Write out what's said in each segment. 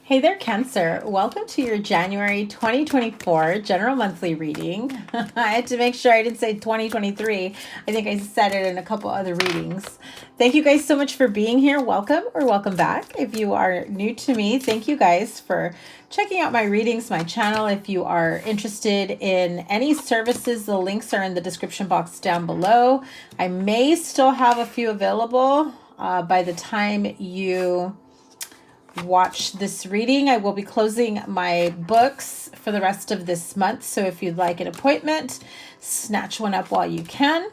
Hey there, Cancer. Welcome to your January 2024 general monthly reading. I had to make sure I didn't say 2023. I think I said it in a couple other readings. Thank you guys so much for being here. Welcome or welcome back. If you are new to me, thank you guys for checking out my readings, my channel. If you are interested in any services, the links are in the description box down below. I may still have a few available by the time you watch this reading. I will be closing my books for the rest of this month. So if you'd like an appointment, snatch one up while you can.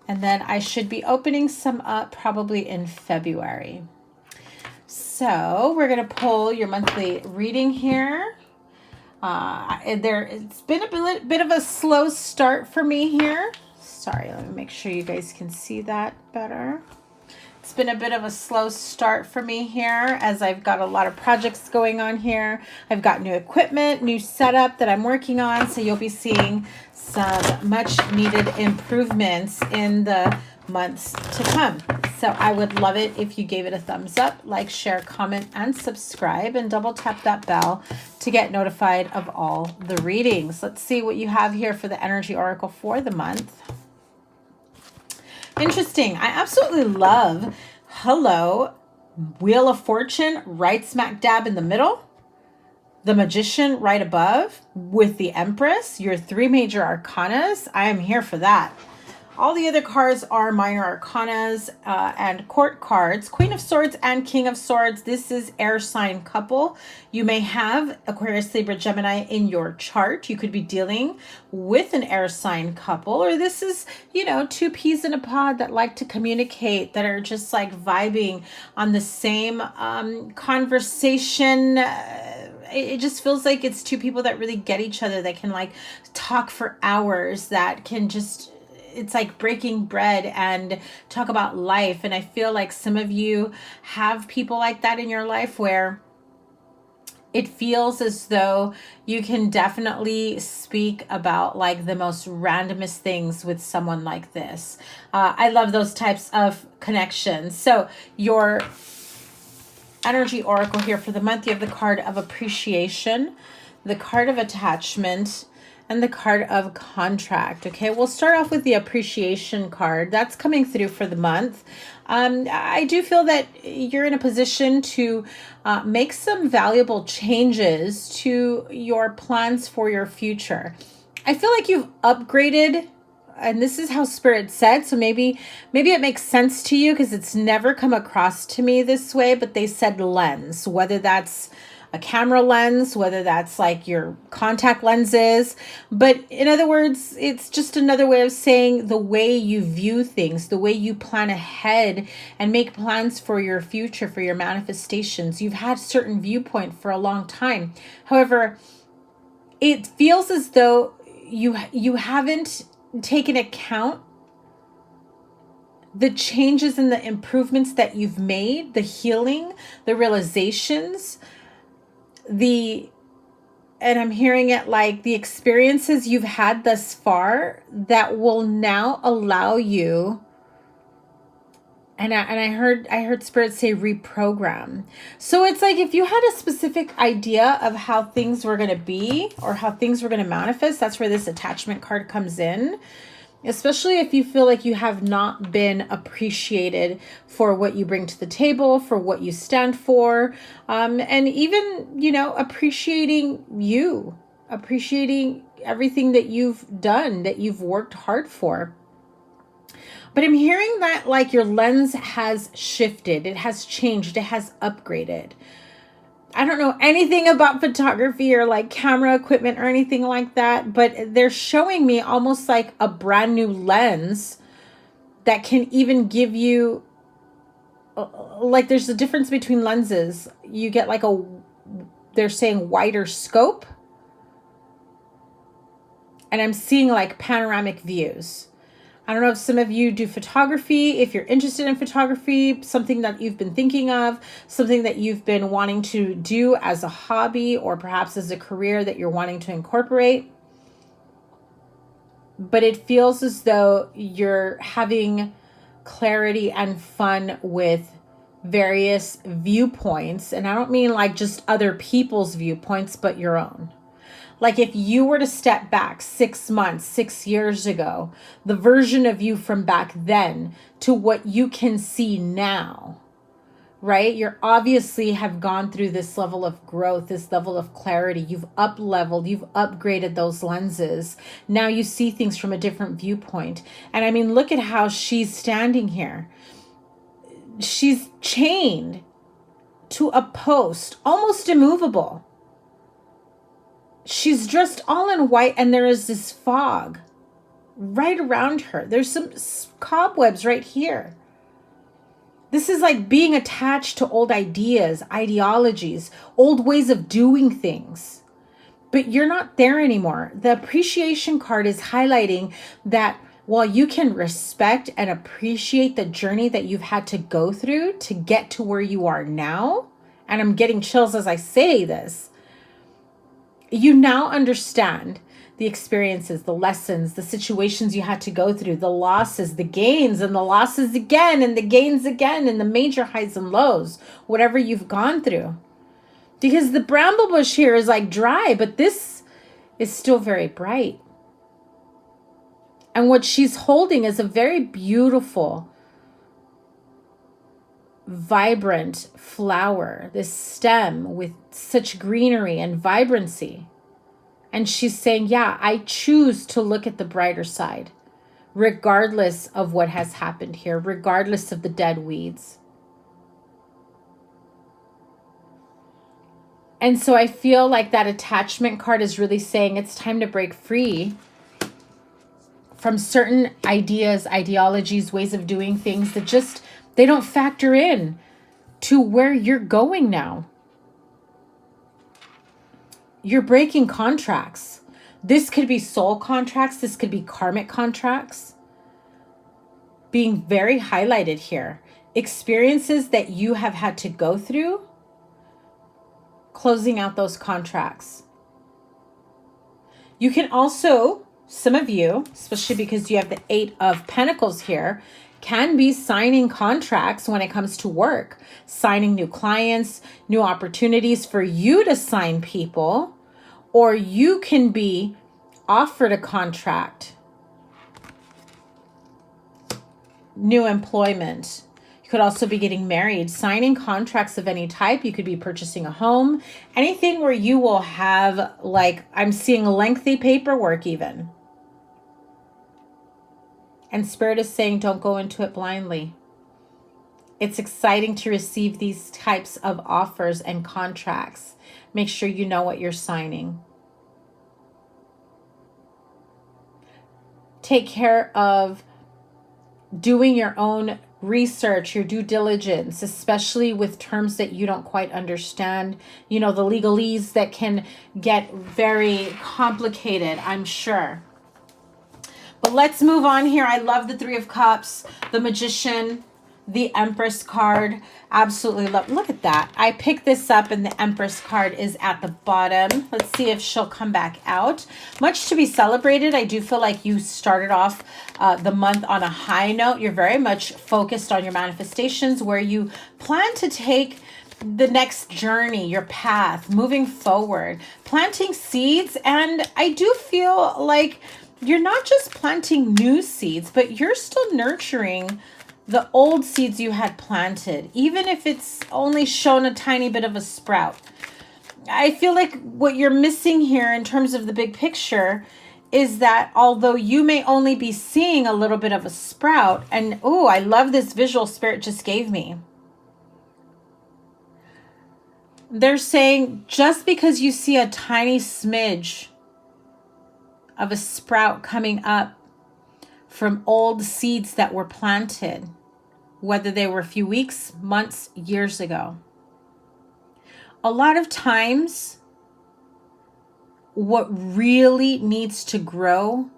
And then I should be opening some up probably in February. So we're going to pull your monthly reading here. It's been a bit of a slow start for me here. Sorry, let me make sure you guys can see that better. It's been a bit of a slow start for me here as I've got a lot of projects going on here. I've got new equipment, new setup that I'm working on. So you'll be seeing some much needed improvements in the months to come. So I would love it if you gave it a thumbs up, like, share, comment, and subscribe, and double tap that bell to get notified of all the readings. Let's see what you have here for the energy oracle for the month. Interesting. I absolutely love, hello, Wheel of Fortune right smack dab in the middle, the Magician right above with the Empress, your three major arcanas. I am here for that. All the other cards are minor arcanas and court cards. Queen of Swords and King of Swords. This is air sign couple. You may have Aquarius, Libra, Gemini in your chart. You could be dealing with an air sign couple, or this is, two peas in a pod that like to communicate, that are just like vibing on the same conversation. It just feels like it's two people that really get each other, that can like talk for hours, that can just, it's like breaking bread and talk about life. And I feel like some of you have people like that in your life where it feels as though you can definitely speak about like the most randomest things with someone like this. I love those types of connections. So your energy oracle here for the month, you have the card of appreciation, the card of attachment, and the card of contract. Okay, we'll start off with the appreciation card. That's coming through for the month. I do feel that you're in a position to make some valuable changes to your plans for your future. I feel like you've upgraded, and this is how Spirit said, so maybe it makes sense to you because it's never come across to me this way, but they said lens, whether that's a camera lens, whether that's like your contact lenses. But in other words, it's just another way of saying the way you view things, the way you plan ahead and make plans for your future, for your manifestations. You've had a certain viewpoint for a long time. However, it feels as though you haven't taken account the changes and the improvements that you've made, the healing, the realizations, and I'm hearing it like the experiences you've had thus far that will now allow you, and I heard Spirit say reprogram. So it's like if you had a specific idea of how things were going to be or how things were going to manifest, that's where this attachment card comes in. Especially if you feel like you have not been appreciated for what you bring to the table, for what you stand for, and even, appreciating you, appreciating everything that you've done, that you've worked hard for. But I'm hearing that like your lens has shifted, it has changed, it has upgraded. I don't know anything about photography or like camera equipment or anything like that, but they're showing me almost like a brand new lens that can even give you, like there's a difference between lenses. You get like they're saying wider scope. And I'm seeing like panoramic views. I don't know if some of you do photography, if you're interested in photography, something that you've been thinking of, something that you've been wanting to do as a hobby or perhaps as a career that you're wanting to incorporate. But it feels as though you're having clarity and fun with various viewpoints. And I don't mean like just other people's viewpoints, but your own. Like if you were to step back 6 months, 6 years ago, the version of you from back then to what you can see now, right? You're obviously have gone through this level of growth, this level of clarity. You've up leveled, you've upgraded those lenses. Now you see things from a different viewpoint. And I mean, look at how she's standing here. She's chained to a post, almost immovable. She's dressed all in white and there is this fog right around her. There's some cobwebs right here. This is like being attached to old ideas, ideologies, old ways of doing things. But you're not there anymore. The appreciation card is highlighting that while you can respect and appreciate the journey that you've had to go through to get to where you are now, and I'm getting chills as I say this, you now understand the experiences, the lessons, the situations you had to go through, the losses, the gains, and the losses again, and the gains again, and the major highs and lows, whatever you've gone through. Because the bramble bush here is like dry, but this is still very bright. And what she's holding is a very beautiful, vibrant flower, this stem with such greenery and vibrancy. And she's saying, yeah, I choose to look at the brighter side, regardless of what has happened here, regardless of the dead weeds. And so I feel like that attachment card is really saying it's time to break free from certain ideas, ideologies, ways of doing things that just, they don't factor in to where you're going now. You're breaking contracts. This could be soul contracts. This could be karmic contracts. Being very highlighted here. Experiences that you have had to go through. Closing out those contracts. You can also, some of you, especially because you have the 8 of Pentacles here, can be signing contracts when it comes to work, signing new clients, new opportunities for you to sign people, or you can be offered a contract, new employment. You could also be getting married, signing contracts of any type. You could be purchasing a home, anything where you will have, like, I'm seeing lengthy paperwork even. And Spirit is saying, don't go into it blindly. It's exciting to receive these types of offers and contracts. Make sure you know what you're signing. Take care of doing your own research, your due diligence, especially with terms that you don't quite understand. You know, the legalese that can get very complicated, I'm sure. But let's move on here. I love the 3 of Cups, the Magician, the Empress card. Absolutely love. Look at that. I picked this up and the Empress card is at the bottom. Let's see if she'll come back out. Much to be celebrated. I do feel like you started off the month on a high note. You're very much focused on your manifestations, where you plan to take the next journey, your path, moving forward, planting seeds. And I do feel like you're not just planting new seeds, but you're still nurturing the old seeds you had planted, even if it's only shown a tiny bit of a sprout. I feel like what you're missing here in terms of the big picture is that although you may only be seeing a little bit of a sprout, and oh, I love this visual Spirit just gave me. They're saying just because you see a tiny smidge of a sprout coming up from old seeds that were planted, whether they were a few weeks, months, years ago. A lot of times, what really needs to grow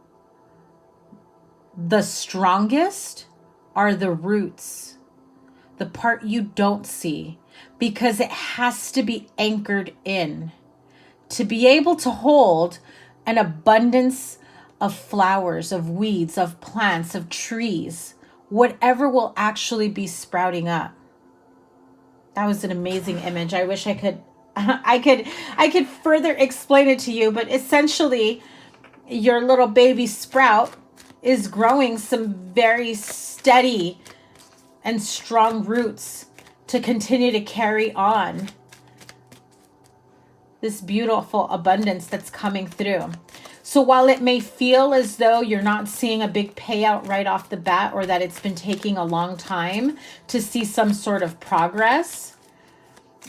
the strongest are the roots, the part you don't see, because it has to be anchored in to be able to hold an abundance of flowers, of weeds, of plants, of trees, whatever will actually be sprouting up. That was an amazing image. I wish I could I could further explain it to you, but essentially your little baby sprout is growing some very steady and strong roots to continue to carry on this beautiful abundance that's coming through. So while it may feel as though you're not seeing a big payout right off the bat, or that it's been taking a long time to see some sort of progress,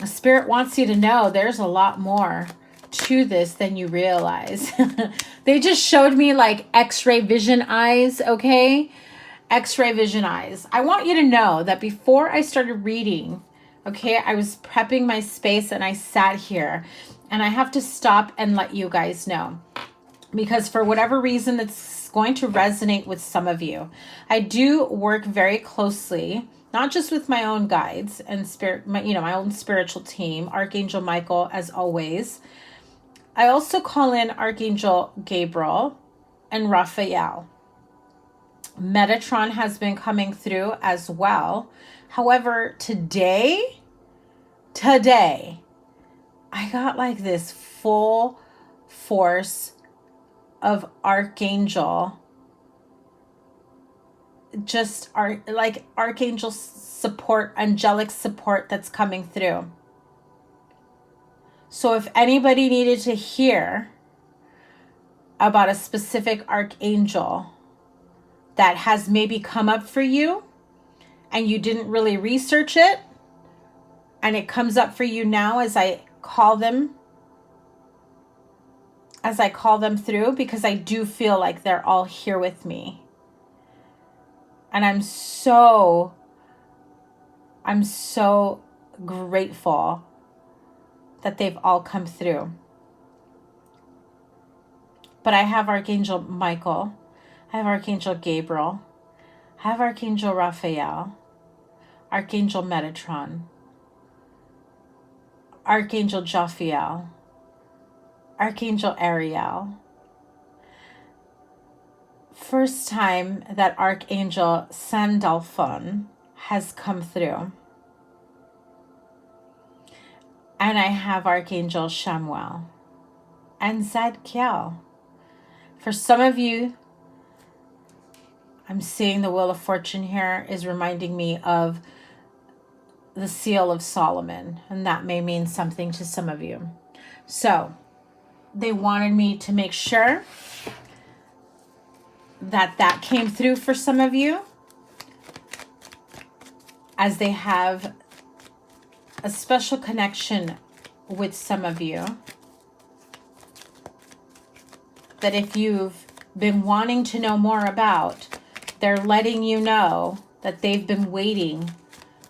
Spirit wants you to know there's a lot more to this than you realize. They just showed me like X-ray vision eyes, okay? X-ray vision eyes. I want you to know that before I started reading, okay, I was prepping my space and I sat here, and I have to stop and let you guys know, because for whatever reason it's going to resonate with some of you. I do work very closely, not just with my own guides and spirit, my own spiritual team, Archangel Michael, as always. I also call in Archangel Gabriel and Raphael. Metatron has been coming through as well. However, today, I got like this full force of Archangel, just Archangel support, angelic support that's coming through. So if anybody needed to hear about a specific Archangel that has maybe come up for you and you didn't really research it, and it comes up for you now as I call them through, because I do feel like they're all here with me. And I'm so grateful that they've all come through. But I have Archangel Michael, I have Archangel Gabriel, I have Archangel Raphael, Archangel Metatron, Archangel Jophiel, Archangel Ariel. First time that Archangel Sandalphon has come through. And I have Archangel Chamuel and Zadkiel. For some of you, I'm seeing the Wheel of Fortune here is reminding me of the Seal of Solomon, and that may mean something to some of you. So they wanted me to make sure that came through for some of you, as they have a special connection with some of you, that if you've been wanting to know more about, they're letting you know that they've been waiting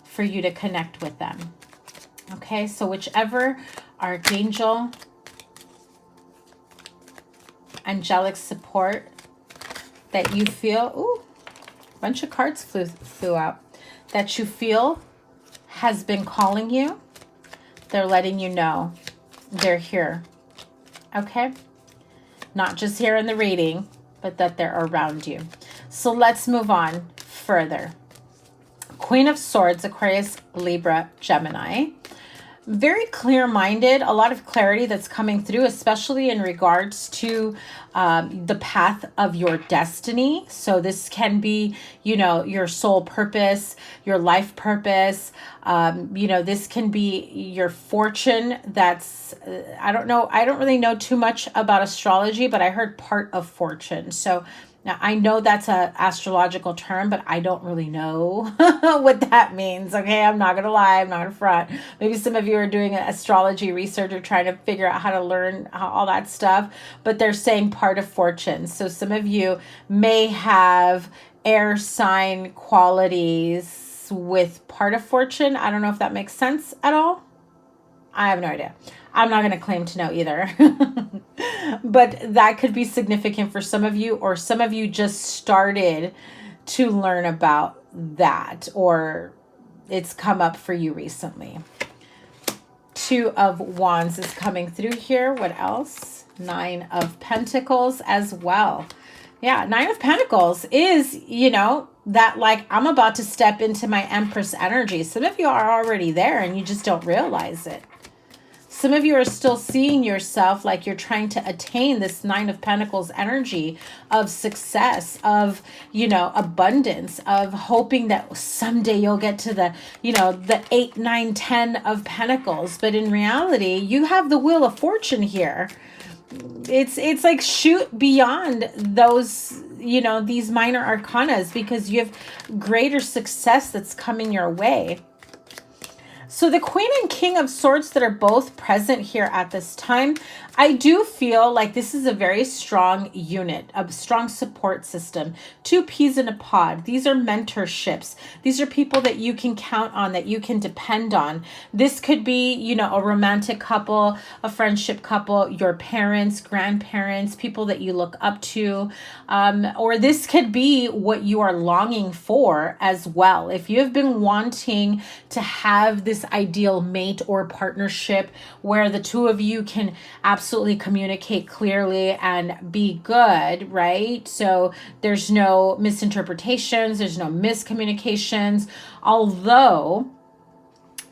for you to connect with them. Okay, so whichever Archangel, angelic support that you feel, ooh, a bunch of cards flew out, that you feel has been calling you, they're letting you know they're here. Okay? Not just here in the reading, but that they're around you. So let's move on further. Queen of Swords, Aquarius, Libra, Gemini. Very clear-minded, a lot of clarity that's coming through, especially in regards to the path of your destiny. So this can be, your soul purpose, your life purpose. This can be your fortune. That's, I don't know. I don't really know too much about astrology, but I heard part of fortune. So now, I know that's an astrological term, but I don't really know what that means, okay? I'm not going to lie. I'm not going to front. Maybe some of you are doing astrology research or trying to figure out how to learn all that stuff, but they're saying part of fortune. So some of you may have air sign qualities with part of fortune. I don't know if that makes sense at all. I have no idea. I'm not going to claim to know either. But that could be significant for some of you, or some of you just started to learn about that, or it's come up for you recently. Two of Wands is coming through here. What else? Nine of Pentacles as well. Yeah, Nine of Pentacles is, you know, that like I'm about to step into my Empress energy. Some of you are already there and you just don't realize it. Some of you are still seeing yourself like you're trying to attain this Nine of Pentacles energy of success, of, you know, abundance, of hoping that someday you'll get to the, you know, the 8, 9, 10 of Pentacles. But in reality, you have the Wheel of Fortune here. It's like shoot beyond those, you know, these minor arcanas, because you have greater success that's coming your way. So the Queen and King of Swords that are both present here at this time, I do feel like this is a very strong unit, a strong support system. Two peas in a pod. These are mentorships. These are people that you can count on, that you can depend on. This could be, you know, a romantic couple, a friendship couple, your parents, grandparents, people that you look up to. Or this could be what you are longing for as well. If you have been wanting to have this ideal mate or partnership where the two of you can absolutely communicate clearly and be good, right? So there's no misinterpretations, there's no miscommunications. Although,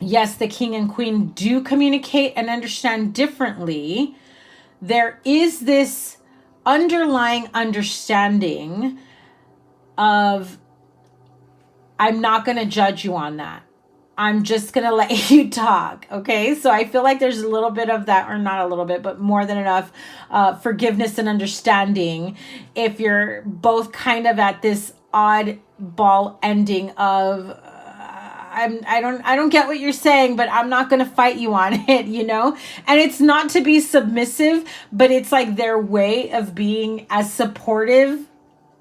yes, the King and Queen do communicate and understand differently, there is this underlying understanding of, I'm not going to judge you on that. I'm just going to let you talk. Okay. So I feel like there's a little bit of that, or not a little bit, but more than enough forgiveness and understanding if you're both kind of at this oddball ending of, I don't get what you're saying, but I'm not going to fight you on it, you know? And it's not to be submissive, but it's like their way of being as supportive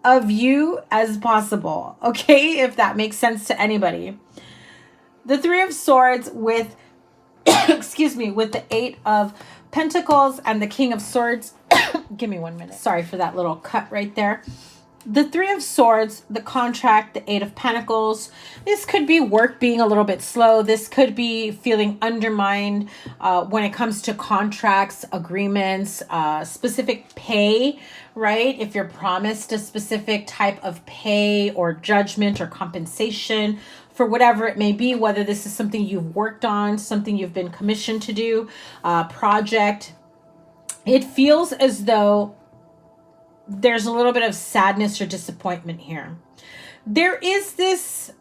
of you as possible. Okay. If that makes sense to anybody. The Three of Swords with, excuse me, with the Eight of Pentacles and the King of Swords. Give me 1 minute. Sorry for that little cut right there. The Three of Swords, the contract, the Eight of Pentacles. This could be work being a little bit slow. This could be feeling undermined when it comes to contracts, agreements, specific pay, right? If you're promised a specific type of pay or judgment or compensation for whatever it may be, whether this is something you've worked on, something you've been commissioned to do, project. It feels as though there's a little bit of sadness or disappointment here. There is this,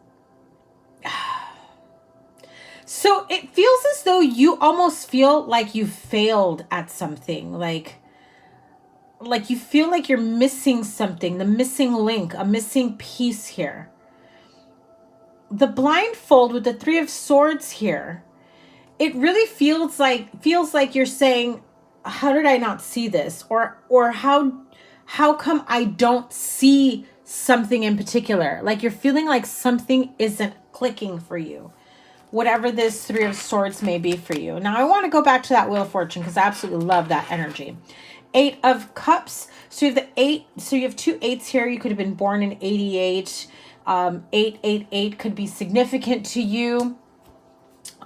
so it feels as though you almost feel like you failed at something, like you feel like you're missing something, the missing link, a missing piece here. The blindfold with the Three of Swords here, it really feels like you're saying, how did I not see this? Or how come I don't see something in particular? Like you're feeling like something isn't clicking for you, whatever this Three of Swords may be for you. Now I want to go back to that Wheel of Fortune because I absolutely love that energy. Eight of Cups. So you have the 8. So you have 2 8s here. You could have been born in 88. 888 could be significant to you.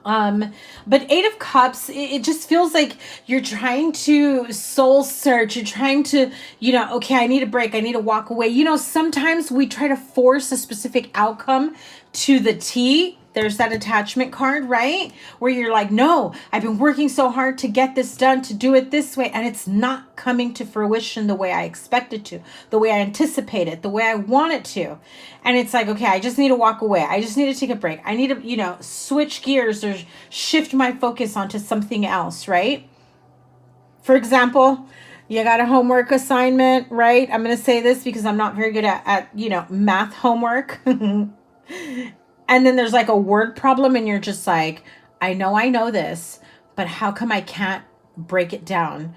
But Eight of Cups, it just feels like you're trying to soul search. You're trying to, you know, okay, I need a break. I need to walk away. You know, sometimes we try to force a specific outcome to the T. There's that attachment card, right? Where you're like, no, I've been working so hard to get this done, to do it this way. And it's not coming to fruition the way I expect it to, the way I anticipate it, the way I want it to. And it's like, okay, I just need to walk away. I just need to take a break. I need to, you know, switch gears or shift my focus onto something else, right? For example, you got a homework assignment, right? I'm going to say this because I'm not very good at you know, math homework. And then there's like a word problem and you're just like, I know this, but how come I can't break it down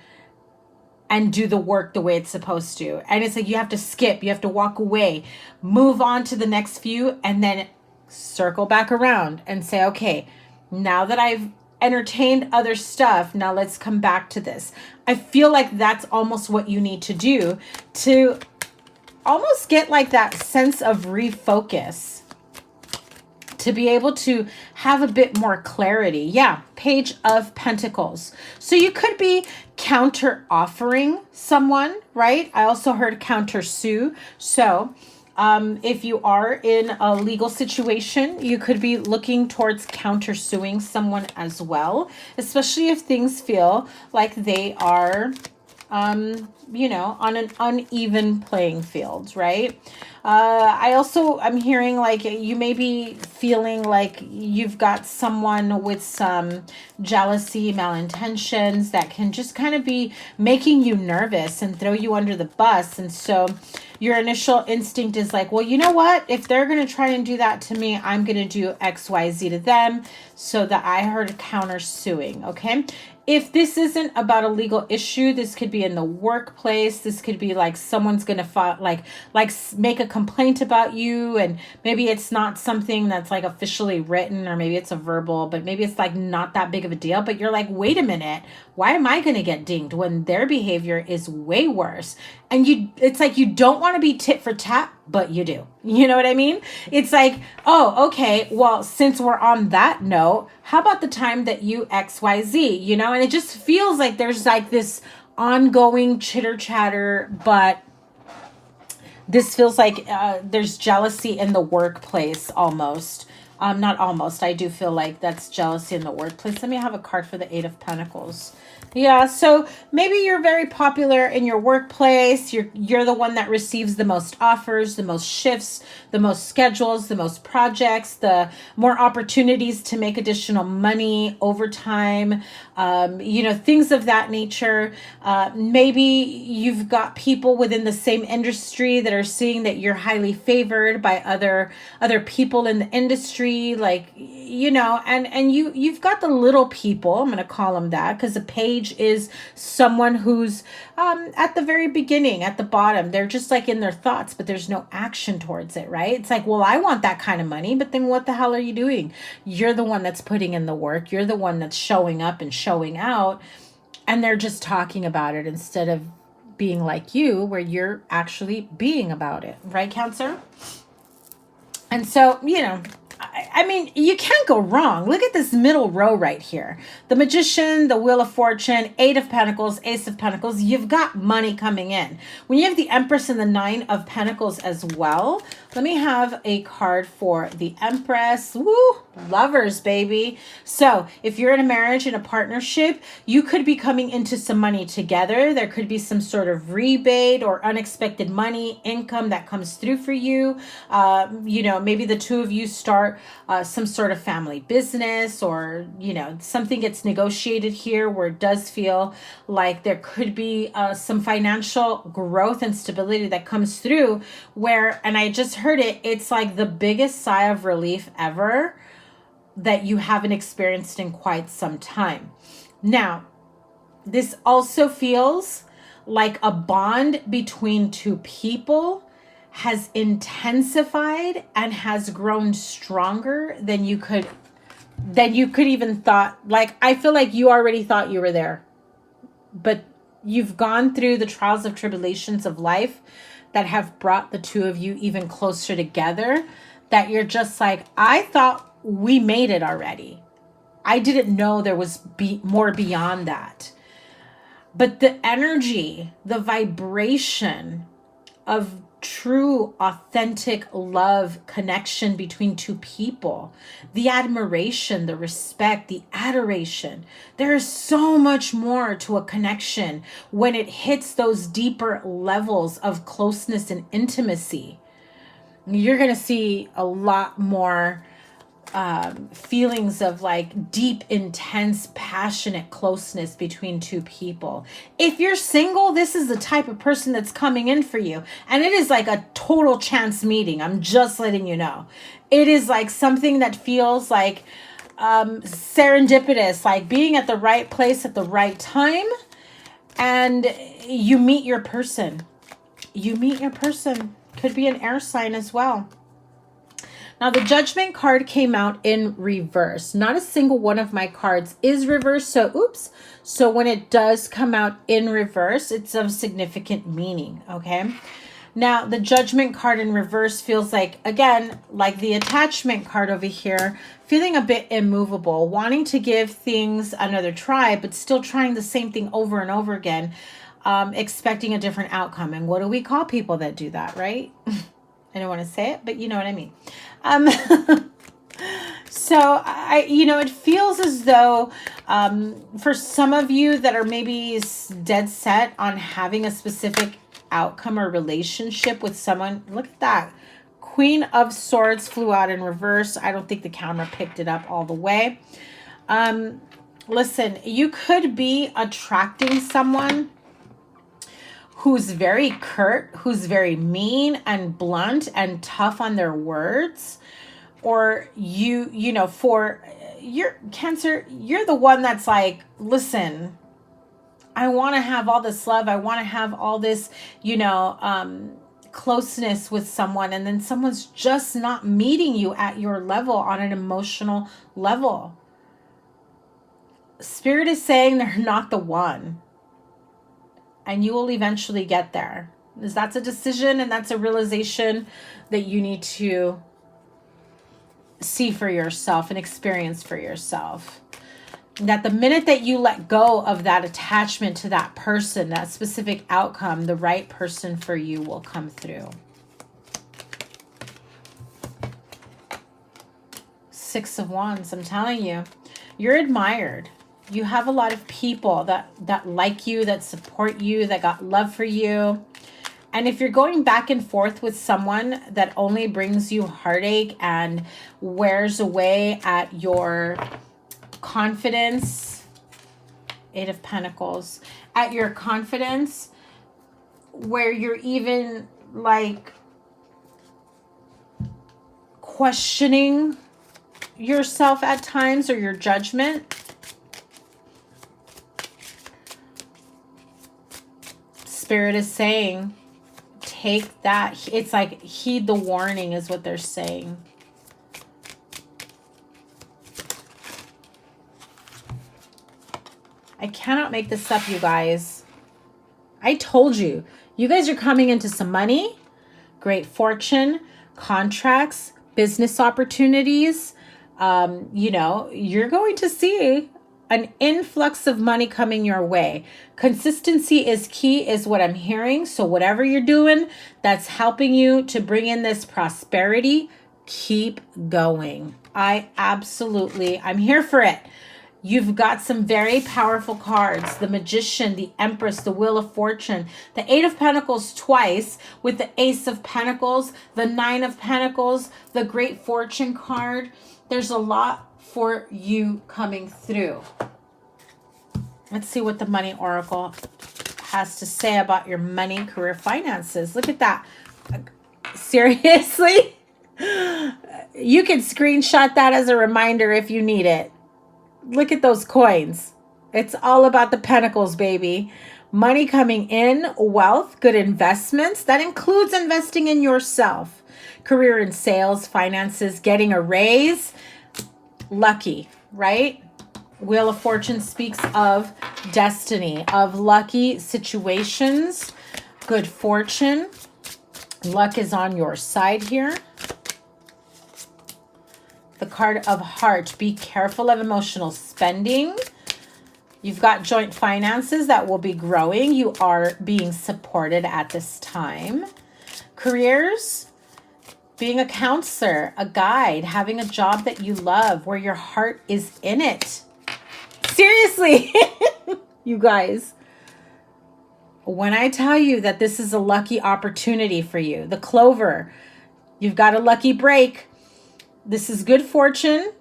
and do the work the way it's supposed to? And it's like you have to skip, you have to walk away, move on to the next few, and then circle back around and say, okay, now that I've entertained other stuff, now let's come back to this. I feel like that's almost what you need to do to almost get like that sense of refocus. to be able to have a bit more clarity. Yeah, Page of Pentacles. So you could be counter offering someone, right? I also heard counter sue. So if you are in a legal situation, you could be looking towards countersuing someone as well, especially if things feel like they are, you know, on an uneven playing field, right? I'm hearing like you may be feeling like you've got someone with some jealousy, malintentions that can just kind of be making you nervous and throw you under the bus. And so your initial instinct is like, well, you know what? If they're going to try and do that to me, I'm going to do X, Y, Z to them. So that I heard countersuing. Okay. If this isn't about a legal issue, this could be in the workplace. This could be like someone's going to make a complaint about you, and maybe it's not something that's like officially written, or maybe it's a verbal, but maybe it's like not that big of a deal. But you're like, wait a minute, why am I going to get dinged when their behavior is way worse? And it's like you don't want to be tit for tat, but you do. You know what I mean? It's like, oh, okay, well, since we're on that note, how about the time that you XYZ, you know? And it just feels like there's like this ongoing chitter chatter, but this feels like there's jealousy in the workplace almost. Not almost. I do feel like that's jealousy in the workplace. Let me have a card for the Eight of Pentacles. Yeah, so maybe you're very popular in your workplace. You're the one that receives the most offers, the most shifts, the most schedules, the most projects, the more opportunities to make additional money, overtime, you know, things of that nature. Maybe you've got people within the same industry that are seeing that you're highly favored by other people in the industry, like, you know, and you've got the little people, I'm going to call them that, because a page is someone who's at the very beginning, at the bottom. They're just like in their thoughts, but there's no action towards it, right? It's like, well, I want that kind of money, but then what the hell are you doing? You're the one that's putting in the work. You're the one that's showing up and showing out, and they're just talking about it instead of being like you, where you're actually being about it, right, Cancer? And so, you know, I mean, you can't go wrong. Look at this middle row right here. The Magician, the Wheel of Fortune, Eight of Pentacles, Ace of Pentacles. You've got money coming in. When you have the Empress and the Nine of Pentacles as well, let me have a card for the Empress. Woo! Lovers, baby. So if you're in a marriage, in a partnership, you could be coming into some money together. There could be some sort of rebate or unexpected money, income that comes through for you. You know, maybe the two of you start some sort of family business, or, you know, something gets negotiated here where it does feel like there could be some financial growth and stability that comes through where, and I just heard it, it's like the biggest sigh of relief ever that you haven't experienced in quite some time. Now, this also feels like a bond between two people has intensified and has grown stronger than you could even thought. Like, I feel like you already thought you were there, but you've gone through the trials of tribulations of life that have brought the two of you even closer together, that you're just like, I thought we made it already. I didn't know there was more beyond that. But the energy, the vibration of true, authentic love connection between two people, the admiration, the respect, the adoration. There is so much more to a connection when it hits those deeper levels of closeness and intimacy. You're going to see a lot more feelings of like deep, intense, passionate closeness between two people. If you're single, this is the type of person that's coming in for you. And it is like a total chance meeting. I'm just letting you know. It is like something that feels like serendipitous, like being at the right place at the right time. And you meet your person. You meet your person. Could be an air sign as well. Now, the Judgment card came out in reverse. Not a single one of my cards is reversed. So, oops. So when it does come out in reverse, it's of significant meaning, okay? Now, the Judgment card in reverse feels like, again, like the Attachment card over here, feeling a bit immovable, wanting to give things another try, but still trying the same thing over and over again, expecting a different outcome. And what do we call people that do that, right? I don't want to say it, but you know what I mean. So it feels as though for some of you that are maybe dead set on having a specific outcome or relationship with someone, look at that. Queen of Swords flew out in reverse. I don't think the camera picked it up all the way. Listen, you could be attracting someone who's very curt, who's very mean and blunt and tough on their words. Or for your Cancer, you're the one that's like, listen, I want to have all this love. I want to have all this, closeness with someone. And then someone's just not meeting you at your level on an emotional level. Spirit is saying they're not the one. And you will eventually get there. Because that's a decision and that's a realization that you need to see for yourself and experience for yourself. That the minute that you let go of that attachment to that person, that specific outcome, the right person for you will come through. 6 of Wands, I'm telling you, you're admired. You have a lot of people that like you, that support you, that got love for you. And if you're going back and forth with someone that only brings you heartache and wears away at your confidence, 8 of Pentacles, at your confidence, where you're even like questioning yourself at times or your judgment, Spirit is saying, take that. It's like, heed the warning is what they're saying. I cannot make this up, you guys. I told you. You guys are coming into some money, great fortune, contracts, business opportunities. You're going to see an influx of money coming your way. Consistency is key, is what I'm hearing. So whatever you're doing that's helping you to bring in this prosperity, keep going. I'm here for it. You've got some very powerful cards. The Magician, the Empress, the Wheel of Fortune, the 8 of Pentacles twice with the Ace of Pentacles, the 9 of Pentacles, the Great Fortune card. There's a lot for you coming through. Let's see what the Money Oracle has to say about your money, career, finances. Look at that. Seriously? You can screenshot that as a reminder if you need it. Look at those coins. It's all about the pentacles, baby. Money coming in, wealth, good investments. That includes investing in yourself. Career and sales, finances, getting a raise. Lucky, right? Wheel of Fortune speaks of destiny, of lucky situations, good fortune. Luck is on your side here. The card of Heart, be careful of emotional spending. You've got joint finances that will be growing. You are being supported at this time. Careers, being a counselor, a guide, having a job that you love, where your heart is in it. Seriously, you guys. When I tell you that this is a lucky opportunity for you, the Clover, you've got a lucky break. This is good fortune,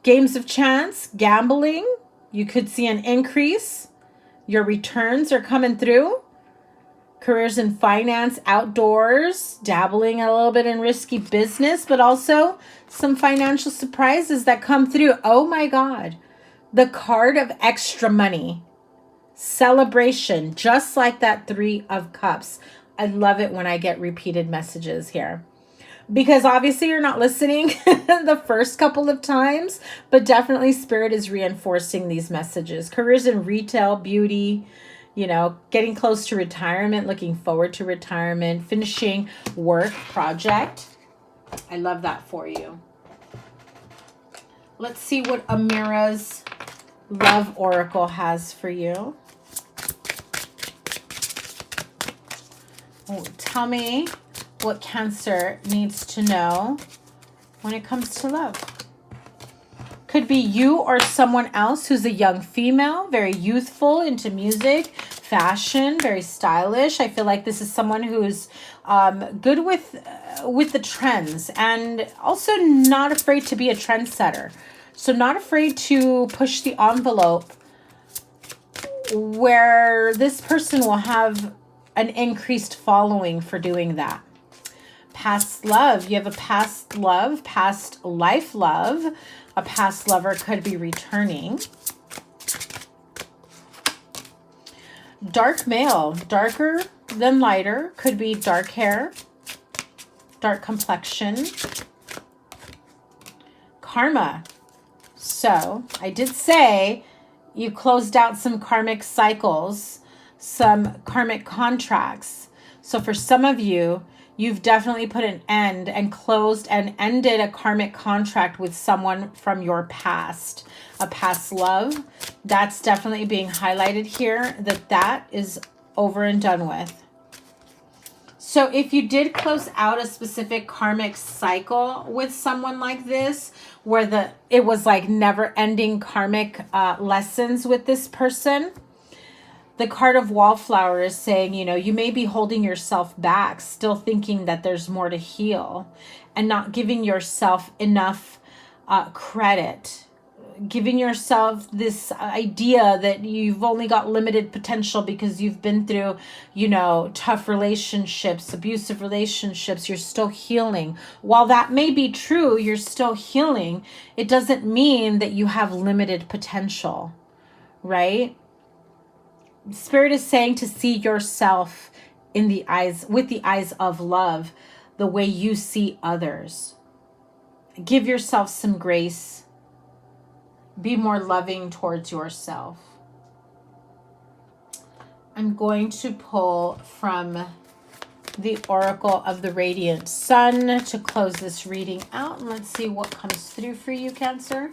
games of chance, gambling. You could see an increase. Your returns are coming through. Careers in finance, outdoors, dabbling a little bit in risky business, but also some financial surprises that come through. Oh my God. The card of extra money. Celebration, just like that 3 of Cups. I love it when I get repeated messages here. Because obviously you're not listening the first couple of times, but definitely Spirit is reinforcing these messages. Careers in retail, beauty, you know, getting close to retirement, looking forward to retirement, finishing work project. I love that for you. Let's see what Amira's Love Oracle has for you. Oh, tell me what Cancer needs to know when it comes to love. Could be you or someone else who's a young female, very youthful, into music, fashion, very stylish. I feel like this is someone who's good with the trends and also not afraid to be a trendsetter. So not afraid to push the envelope where this person will have an increased following for doing that. Past love. You have a past love, past life love. A past lover could be returning. Dark male, darker than lighter, could be dark hair, dark complexion. Karma. So I did say you closed out some karmic cycles, some karmic contracts. So for some of you, you've definitely put an end and closed and ended a karmic contract with someone from your past, a past love. That's definitely being highlighted here, that is over and done with. So if you did close out a specific karmic cycle with someone like this, where it was like never-ending karmic lessons with this person, the card of Wallflower is saying, you know, you may be holding yourself back, still thinking that there's more to heal and not giving yourself enough credit, giving yourself this idea that you've only got limited potential because you've been through, you know, tough relationships, abusive relationships. You're still healing. While that may be true, you're still healing. It doesn't mean that you have limited potential, right? Spirit is saying to see yourself in the eyes, with the eyes of love, the way you see others. Give yourself some grace. Be more loving towards yourself. I'm going to pull from the Oracle of the Radiant Sun to close this reading out. And let's see what comes through for you, Cancer.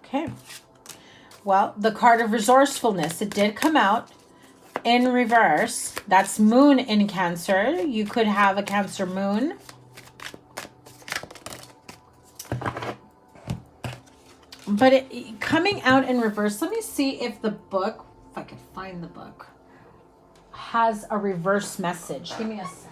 Okay. Well, the card of resourcefulness, it did come out in reverse. That's Moon in Cancer. You could have a Cancer Moon. But coming out in reverse, let me see if the book, if I can find the book, has a reverse message. Give me a sec.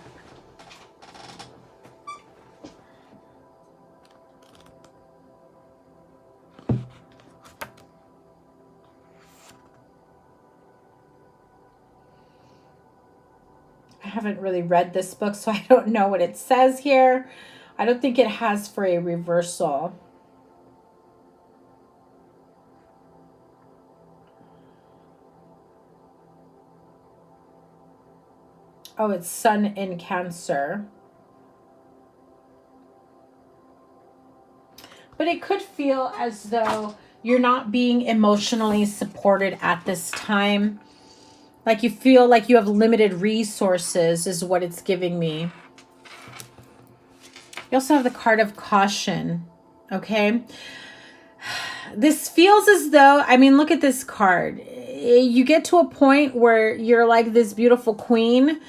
I haven't really read this book, so I don't know what it says here. I don't think it has for a reversal. Oh, it's Sun in Cancer. But it could feel as though you're not being emotionally supported at this time. Like you feel like you have limited resources is what it's giving me. You also have the card of caution, okay? This feels as though, I mean, look at this card. You get to a point where you're like this beautiful queen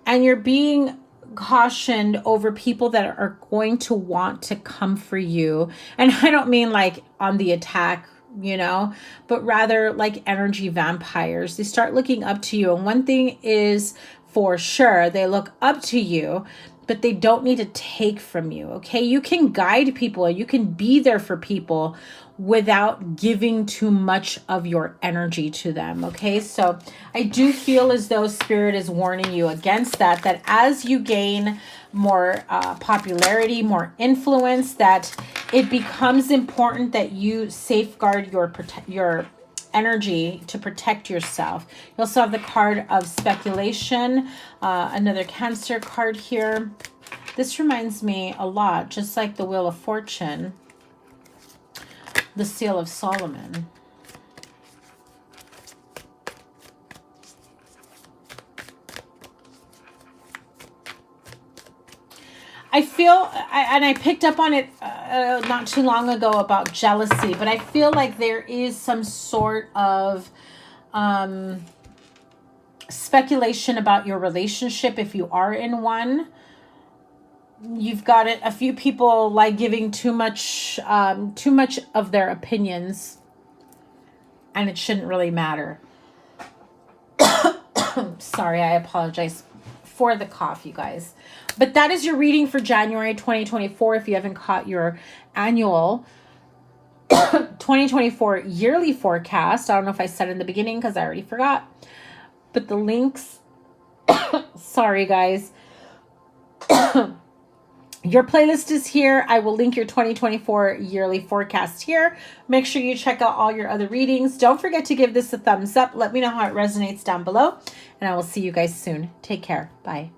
and you're being cautioned over people that are going to want to come for you. And I don't mean like on the attack, you know, but rather like energy vampires. They start looking up to you. And one thing is for sure, they look up to you, but they don't need to take from you, okay? You can guide people, you can be there for people without giving too much of your energy to them, okay? So I do feel as though Spirit is warning you against that, that as you gain more popularity, more influence, that it becomes important that you safeguard your energy to protect yourself. You also have the card of speculation, another Cancer card here. This reminds me a lot, just like the Wheel of Fortune, the Seal of Solomon. I feel, and I picked up on it not too long ago about jealousy, but I feel like there is some sort of speculation about your relationship if you are in one. You've got it. A few people like giving too much of their opinions, and it shouldn't really matter. Sorry, I apologize for the cough, you guys. But that is your reading for January 2024. If you haven't caught your annual 2024 yearly forecast, I don't know if I said in the beginning because I already forgot. But the links, sorry guys. Your playlist is here. I will link your 2024 yearly forecast here. Make sure you check out all your other readings. Don't forget to give this a thumbs up. Let me know how it resonates down below. And I will see you guys soon. Take care. Bye.